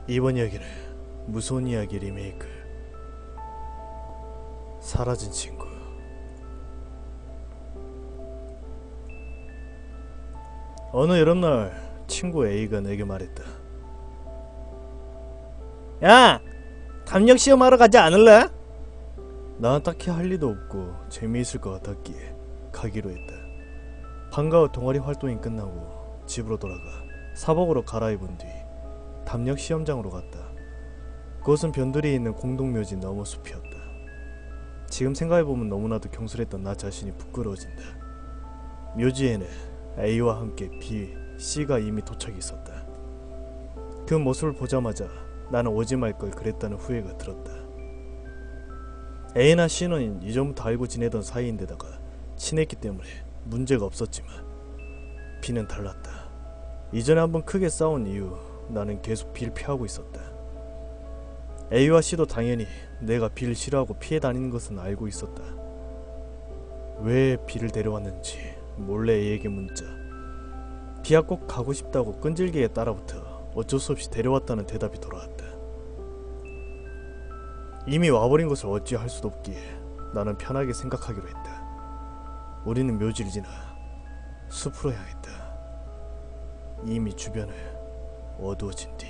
이번 이야기는 무서운 이야기 리메이크. 사라진 친구. 어느 여름날 친구 A가 내게 말했다. 야! 담력 시험하러 가지 않을래? 나는 딱히 할 일도 없고 재미있을 것 같았기에 가기로 했다. 방과 후 동아리 활동이 끝나고 집으로 돌아가 사복으로 갈아입은 뒤 담력 시험장으로 갔다. 그곳은 변두리에 있는 공동묘지 너머 숲이었다. 지금 생각해보면 너무나도 경솔했던 나 자신이 부끄러워진다. 묘지에는 A와 함께 B, C가 이미 도착해 있었다. 그 모습을 보자마자 나는 오지 말 걸 그랬다는 후회가 들었다. A나 C는 이전부터 알고 지내던 사이인데다가 친했기 때문에 문제가 없었지만 B는 달랐다. 이전에 한번 크게 싸운 이후 나는 계속 B를 피하고 있었다. A와 C도 당연히 내가 B를 싫어하고 피해 다니는 것은 알고 있었다. 왜 B를 데려왔는지 몰래 A에게 문자. B가 꼭 가고 싶다고 끈질기게 따라붙어 어쩔 수 없이 데려왔다는 대답이 돌아왔다. 이미 와버린 것을 어찌 할 수도 없기에 나는 편하게 생각하기로 했다. 우리는 묘지를 지나 숲으로 향했다. 이미 주변은 어두워진 뒤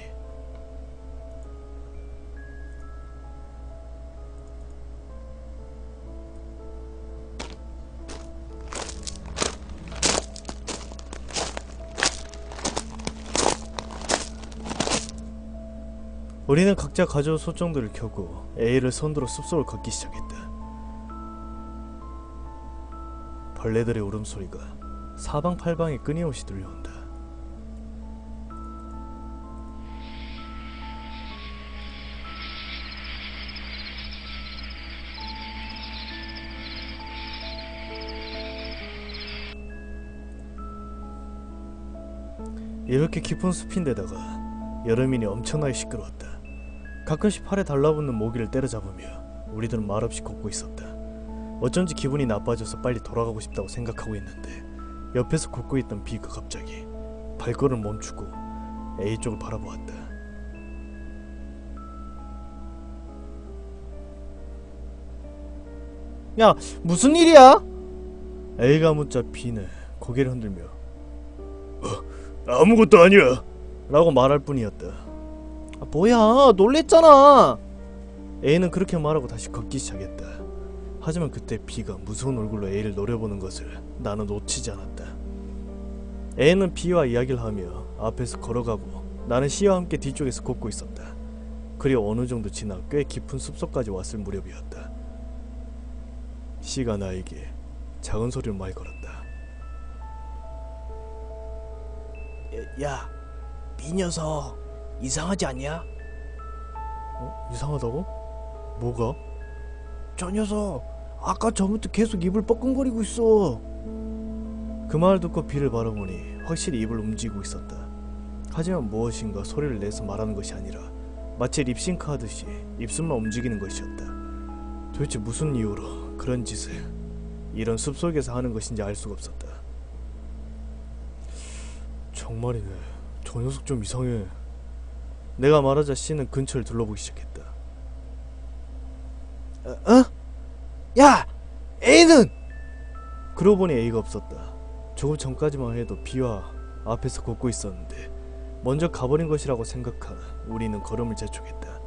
우리는 각자 가져온 소총들을 켜고 A를 선두로 숲속을 걷기 시작했다. 벌레들의 울음소리가 사방팔방에 끊임없이 들려온다. 이렇게 깊은 숲인데다가 여름이니 엄청나게 시끄러웠다. 가끔씩 팔에 달라붙는 모기를 때려잡으며 우리들은 말없이 걷고 있었다. 어쩐지 기분이 나빠져서 빨리 돌아가고 싶다고 생각하고 있는데 옆에서 걷고 있던 B가 갑자기 발걸음을 멈추고 A 쪽을 바라보았다. 야, 무슨 일이야? A가 묻자 B는 고개를 흔들며 아무것도 아니야 라고 말할 뿐이었다. 뭐야, 놀랬잖아. A는 그렇게 말하고 다시 걷기 시작했다. 하지만 그때 B가 무서운 얼굴로 A를 노려보는 것을 나는 놓치지 않았다. A는 B와 이야기를 하며 앞에서 걸어가고 나는 C와 함께 뒤쪽에서 걷고 있었다. 그리고 어느 정도 지나 꽤 깊은 숲속까지 왔을 무렵이었다. C가 나에게 작은 소리로 말 걸었다. 야, 이 녀석 이상하지 않냐? 이상하다고? 뭐가? 저 녀석 아까 전부터 계속 입을 뻐끔거리고 있어. 그 말을 듣고 B를 바라보니 확실히 입을 움직이고 있었다. 하지만 무엇인가 소리를 내서 말하는 것이 아니라 마치 립싱크 하듯이 입술만 움직이는 것이었다. 도대체 무슨 이유로 그런 짓을 이런 숲속에서 하는 것인지 알 수가 없었다. 정말이네. 저 녀석 좀 이상해. 내가 말하자 C는 근처를 둘러보기 시작했다. 야! A는! 그러고 보니 A가 없었다. 조금 전까지만 해도 B와 앞에서 걷고 있었는데 먼저 가버린 것이라고 생각한 우리는 걸음을 재촉했다.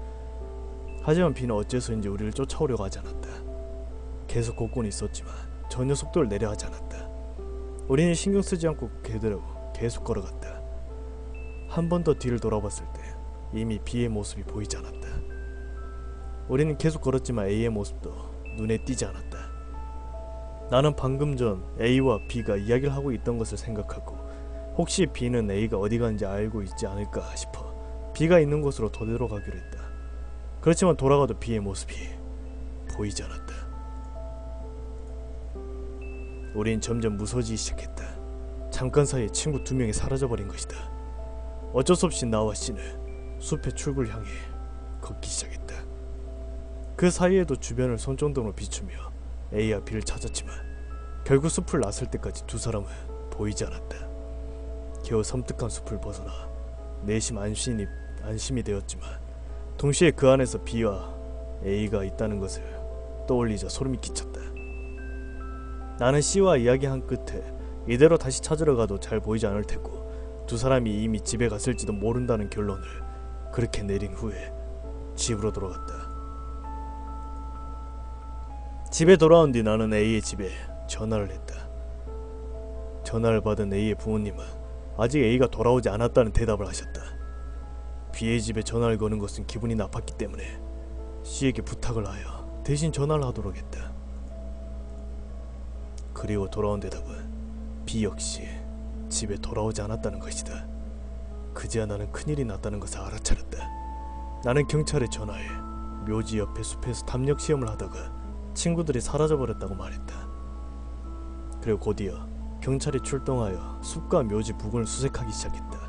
하지만 B는 어째서인지 우리를 쫓아오려고 하지 않았다. 계속 걷고는 있었지만 전혀 속도를 내려 하지 않았다. 우리는 신경 쓰지 않고 그대로 계속 걸어갔다. 한 번 더 뒤를 돌아봤을 때 이미 B의 모습이 보이지 않았다. 우리는 계속 걸었지만 A의 모습도 눈에 띄지 않았다. 나는 방금 전 A와 B가 이야기를 하고 있던 것을 생각하고 혹시 B는 A가 어디 가는지 알고 있지 않을까 싶어 B가 있는 곳으로 되돌아가기로 했다. 그렇지만 돌아가도 B의 모습이 보이지 않았다. 우린 점점 무서워지기 시작했다. 잠깐 사이에 친구 2명이 사라져버린 것이다. 어쩔 수 없이 나와 C는 숲의 출구를 향해 걷기 시작했다. 그 사이에도 주변을 손전등으로 비추며 A와 B를 찾았지만 결국 숲을 나설 때까지 두 사람은 보이지 않았다. 겨우 섬뜩한 숲을 벗어나 내심 안심이 되었지만 동시에 그 안에서 B와 A가 있다는 것을 떠올리자 소름이 끼쳤다. 나는 C와 이야기한 끝에 이대로 다시 찾으러 가도 잘 보이지 않을 테고 두 사람이 이미 집에 갔을지도 모른다는 결론을 그렇게 내린 후에 집으로 돌아갔다. 집에 돌아온 뒤 나는 A의 집에 전화를 했다. 전화를 받은 A의 부모님은 아직 A가 돌아오지 않았다는 대답을 하셨다. B의 집에 전화를 거는 것은 기분이 나빴기 때문에 C에게 부탁을 하여 대신 전화를 하도록 했다. 그리고 돌아온 대답은 B 역시 집에 돌아오지 않았다는 것이다. 그제야 나는 큰일이 났다는 것을 알아차렸다. 나는 경찰에 전화해 묘지 옆에 숲에서 담력 시험을 하다가 친구들이 사라져버렸다고 말했다. 그리고 곧이어 경찰이 출동하여 숲과 묘지 부근을 수색하기 시작했다.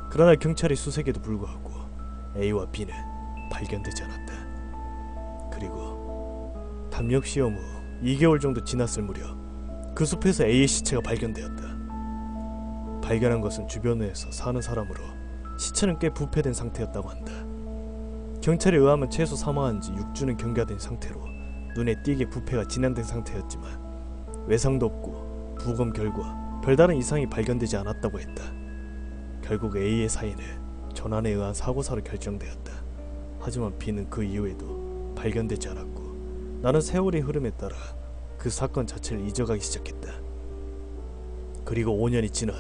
그러나 경찰의 수색에도 불구하고 A와 B는 발견되지 않았다. 그리고 담력 시험 후 2개월 정도 지났을 무렵 그 숲에서 A의 시체가 발견되었다. 발견한 것은 주변에서 사는 사람으로 시체는 꽤 부패된 상태였다고 한다. 경찰에 의하면 최소 사망한 지 6주는 경과된 상태로 눈에 띄게 부패가 진행된 상태였지만 외상도 없고 부검 결과 별다른 이상이 발견되지 않았다고 했다. 결국 A의 사인은 전환에 의한 사고사로 결정되었다. 하지만 B는 그 이후에도 발견되지 않았고 나는 세월의 흐름에 따라 그 사건 자체를 잊어가기 시작했다. 그리고 5년이 지나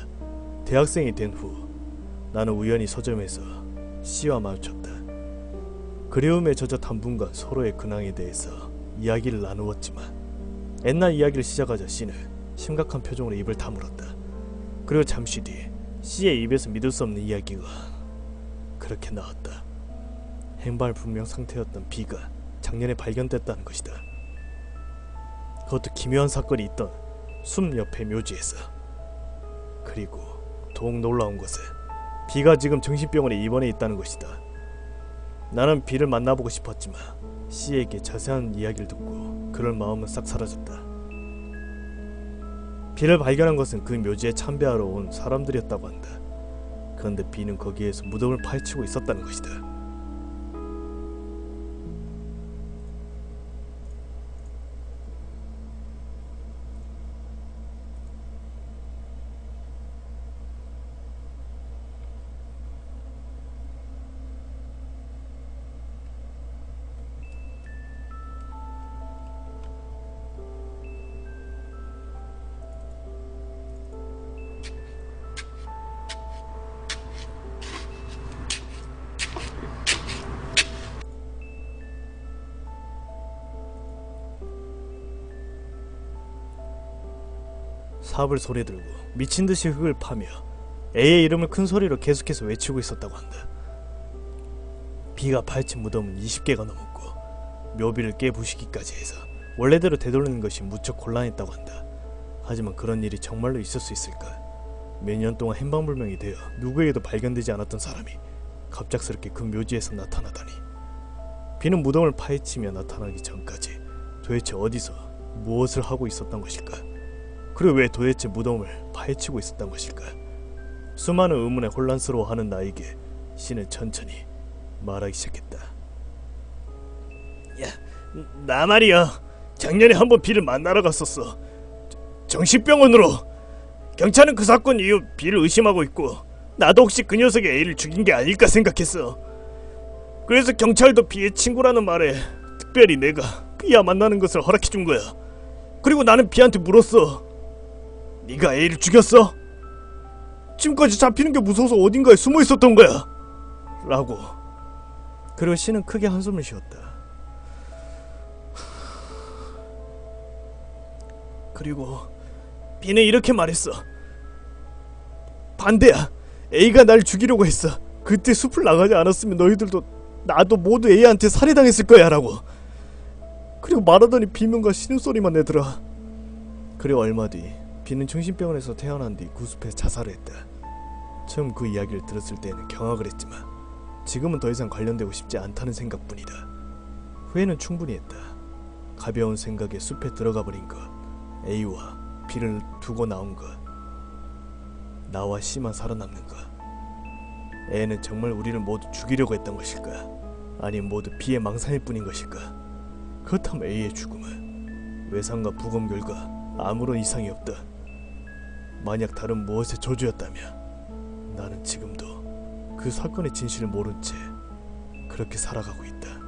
대학생이 된 후 나는 우연히 서점에서 C와 마주쳤다. 그리움에 젖어 당분간 서로의 근황에 대해서 이야기를 나누었지만 옛날 이야기를 시작하자 C는 심각한 표정으로 입을 다물었다. 그리고 잠시 뒤 C의 입에서 믿을 수 없는 이야기가 그렇게 나왔다. 행방불명 상태였던 B가 작년에 발견됐다는 것이다. 그것도 기묘한 사건이 있던 숲 옆의 묘지에서. 그리고 더욱 놀라운 것은 B가 지금 정신병원에 입원해 있다는 것이다. 나는 B를 만나보고 싶었지만 C에게 자세한 이야기를 듣고 그럴 마음은 싹 사라졌다. B를 발견한 것은 그 묘지에 참배하러 온 사람들이었다고 한다. 그런데 B는 거기에서 무덤을 파헤치고 있었다는 것이다. 사불 소리 들고 미친듯이 흙을 파며 A의 이름을 큰 소리로 계속해서 외치고 있었다고 한다. B가 파헤친 무덤은 20개가 넘었고 묘비를 깨부시기까지 해서 원래대로 되돌리는 것이 무척 곤란했다고 한다. 하지만 그런 일이 정말로 있을 수 있을까? 몇 년 동안 행방불명이 되어 누구에게도 발견되지 않았던 사람이 갑작스럽게 그 묘지에서 나타나다니. B는 무덤을 파헤치며 나타나기 전까지 도대체 어디서 무엇을 하고 있었던 것일까? 그리고 왜 도대체 무덤을 파헤치고 있었던 것일까? 수많은 의문에 혼란스러워하는 나에게 C는 천천히 말하기 시작했다. 야, 나 말이야. 작년에 한번 B를 만나러 갔었어. 정신병원으로. 경찰은 그 사건 이후 B를 의심하고 있고 나도 혹시 그 녀석이 A를 죽인 게 아닐까 생각했어. 그래서 경찰도 B의 친구라는 말에 특별히 내가 B와 만나는 것을 허락해준 거야. 그리고 나는 B한테 물었어. 네가 A를 죽였어? 지금까지 잡히는 게 무서워서 어딘가에 숨어 있었던 거야 라고. 그리고 C는 크게 한숨을 쉬었다. 그리고 B는 이렇게 말했어. 반대야. A가 날 죽이려고 했어. 그때 숲을 나가지 않았으면 너희들도 나도 모두 A한테 살해당했을 거야 라고. 그리고 말하더니 비명과 신음소리만 내더라. 그리고 얼마 뒤 B는 정신병원에서 태어난 뒤 구숲에서 자살을 했다. 처음 그 이야기를 들었을 때는 경악을 했지만 지금은 더 이상 관련되고 싶지 않다는 생각뿐이다. 후회는 충분히 했다. 가벼운 생각에 숲에 들어가 버린 것, A와 B를 두고 나온 것, 나와 C만 살아남는 것. A는 정말 우리를 모두 죽이려고 했던 것일까? 아니면 모두 비의 망상일 뿐인 것일까? 그렇다면 A의 죽음은 외상과 부검 결과 아무런 이상이 없다. 만약 다른 무엇의 저주였다면 나는 지금도 그 사건의 진실을 모른 채 그렇게 살아가고 있다.